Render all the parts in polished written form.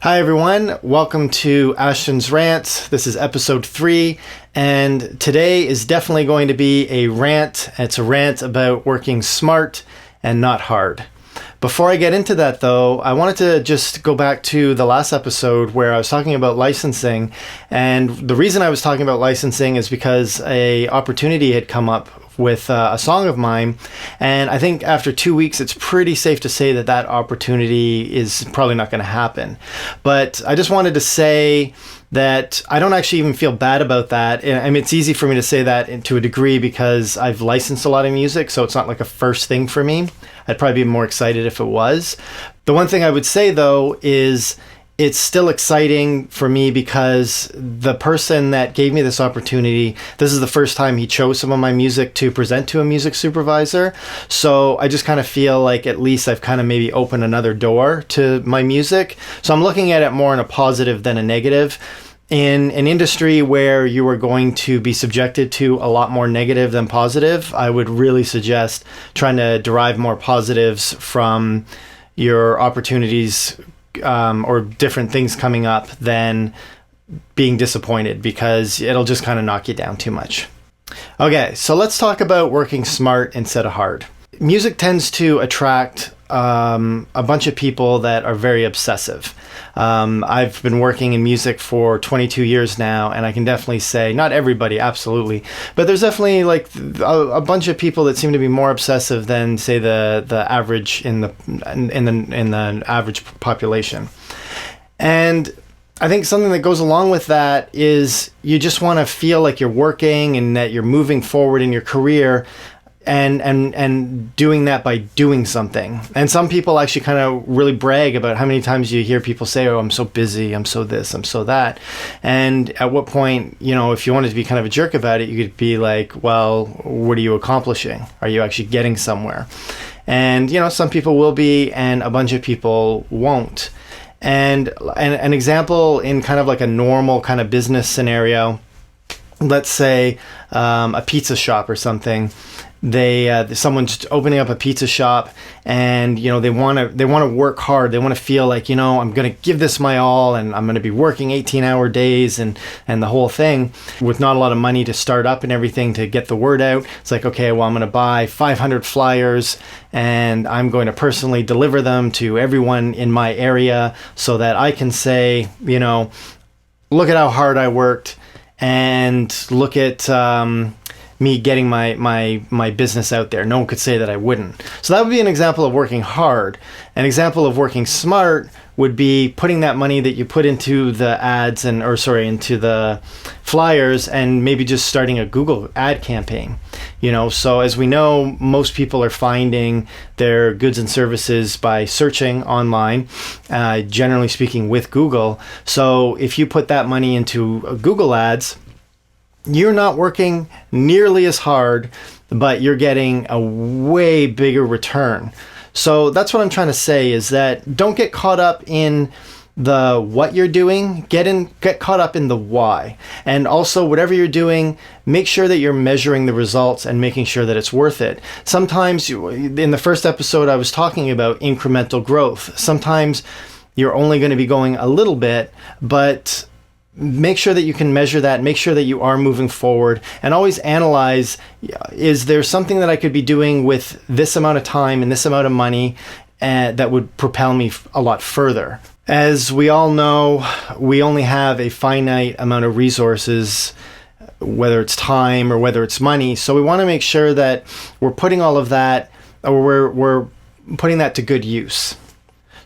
Hi everyone, welcome to Ashton's Rants. This is episode 3, and today is definitely going to be a rant. It's a rant about working smart and not hard. Before I get into that though, I wanted to just go back to the last episode where I was talking about licensing, and the reason I was talking about licensing is because a opportunity had come up with a song of mine, and I think after 2 weeks it's pretty safe to say that that opportunity is probably not going to happen. But I just wanted to say that I don't actually even feel bad about that. I mean, it's easy for me to say that to a degree because I've licensed a lot of music, so it's not like a first thing for me. I'd probably be more excited if it was. The one thing I would say though is it's still exciting for me because the person that gave me this opportunity, this is the first time he chose some of my music to present to a music supervisor. So I just kind of feel like at least I've kind of maybe opened another door to my music. So I'm looking at it more in a positive than a negative. In an industry where you are going to be subjected to a lot more negative than positive, I would really suggest trying to derive more positives from your opportunities or different things coming up than being disappointed, because it'll just kind of knock you down too much. Okay, so let's talk about working smart instead of hard. Music tends to attract a bunch of people that are very obsessive. I've been working in music for 22 years now, and I can definitely say, not everybody, absolutely, but there's definitely like a bunch of people that seem to be more obsessive than, say, the average in the average population. And I think something that goes along with that is you just want to feel like you're working and that you're moving forward in your career, and doing that by doing something. And some people actually kind of really brag about how many times you hear people say, oh, I'm so busy, I'm so this, I'm so that. And at what point, you know, if you wanted to be kind of a jerk about it, you could be like, well, what are you accomplishing? Are you actually getting somewhere? And, you know, some people will be, and a bunch of people won't. And an example in kind of like a normal kind of business scenario, let's say a pizza shop or something. Someone's opening up a pizza shop, and you know they want to work hard. They want to feel like, you know, I'm going to give this my all, and I'm going to be working 18-hour days and the whole thing with not a lot of money to start up and everything to get the word out. It's like, okay, well, I'm going to buy 500 flyers and I'm going to personally deliver them to everyone in my area so that I can say, you know, look at how hard I worked, and look at me getting my business out there. No one could say that I wouldn't. So that would be an example of working hard. An example of working smart would be putting that money that you put into the ads into the flyers, and maybe just starting a Google ad campaign. You know, so as we know, most people are finding their goods and services by searching online, generally speaking with Google. So if you put that money into Google ads, you're not working nearly as hard, but you're getting a way bigger return. So that's what I'm trying to say, is that don't get caught up in the what you're doing, get caught up in the why. And also, whatever you're doing, make sure that you're measuring the results and making sure that it's worth it. Sometimes, in the first episode, I was talking about incremental growth. Sometimes you're only going to be going a little bit, but make sure that you can measure that, make sure that you are moving forward, and always analyze, is there something that I could be doing with this amount of time and this amount of money that would propel me a lot further? As we all know, we only have a finite amount of resources, whether it's time or whether it's money. So we want to make sure that we're putting all of that, or we're putting that to good use.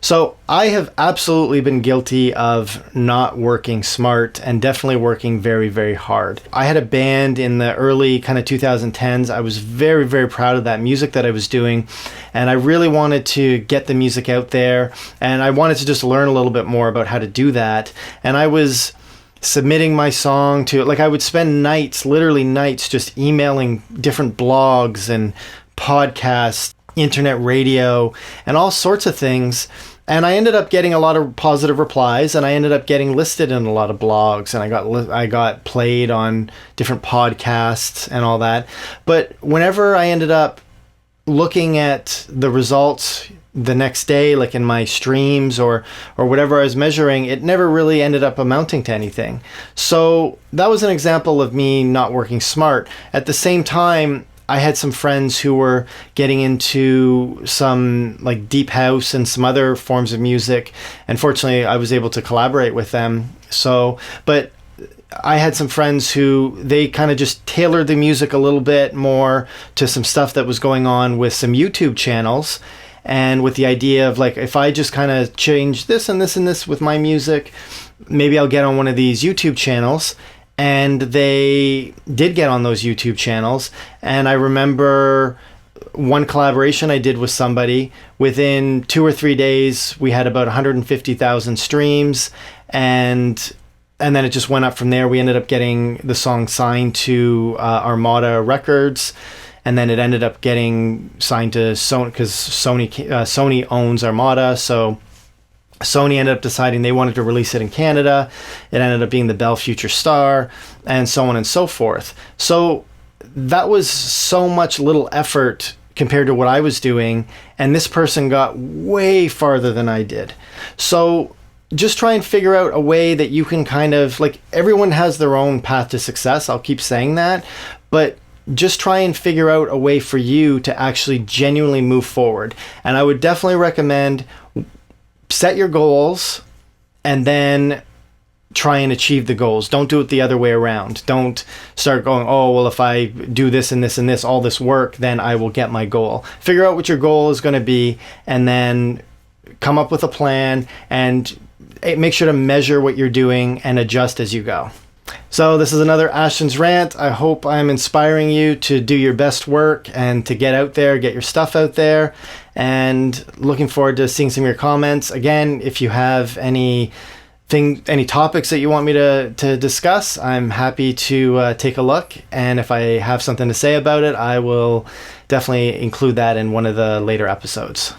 So I have absolutely been guilty of not working smart and definitely working very, very hard. I had a band in the early kind of 2010s. I was very, very proud of that music that I was doing, and I really wanted to get the music out there, and I wanted to just learn a little bit more about how to do that. And I was submitting my song to, like, I would spend nights, literally nights, just emailing different blogs and podcasts, internet radio, and all sorts of things. And I ended up getting a lot of positive replies, and I ended up getting listed in a lot of blogs, and I got played on different podcasts and all that. But whenever I ended up looking at the results the next day, like in my streams or whatever I was measuring, it never really ended up amounting to anything. So that was an example of me not working smart. At the same time, I had some friends who were getting into some like deep house and some other forms of music. And fortunately, I was able to collaborate with them. So, but I had some friends who they kind of just tailored the music a little bit more to some stuff that was going on with some YouTube channels. And with the idea of like, if I just kind of change this and this and this with my music, maybe I'll get on one of these YouTube channels. And they did get on those YouTube channels. And I remember one collaboration I did with somebody. Within 2 or 3 days, we had about 150,000 streams. And then it just went up from there. We ended up getting the song signed to Armada Records. And then it ended up getting signed to Sony, because Sony owns Armada. So Sony ended up deciding they wanted to release it in Canada. It ended up being the Bell Future Star, and so on and so forth. So that was so much little effort compared to what I was doing. And this person got way farther than I did. So just try and figure out a way that you can kind of, like, everyone has their own path to success. I'll keep saying that. But just try and figure out a way for you to actually genuinely move forward. And I would definitely recommend set your goals and then try and achieve the goals. Don't do it the other way around. Don't start going, oh, well, if I do this and this and this, all this work, then I will get my goal. Figure out what your goal is going to be and then come up with a plan and make sure to measure what you're doing and adjust as you go. So this is another Ashton's Rant. I hope I'm inspiring you to do your best work and to get out there, get your stuff out there, and looking forward to seeing some of your comments. Again, if you have any topics that you want me to discuss, I'm happy to take a look. And if I have something to say about it, I will definitely include that in one of the later episodes.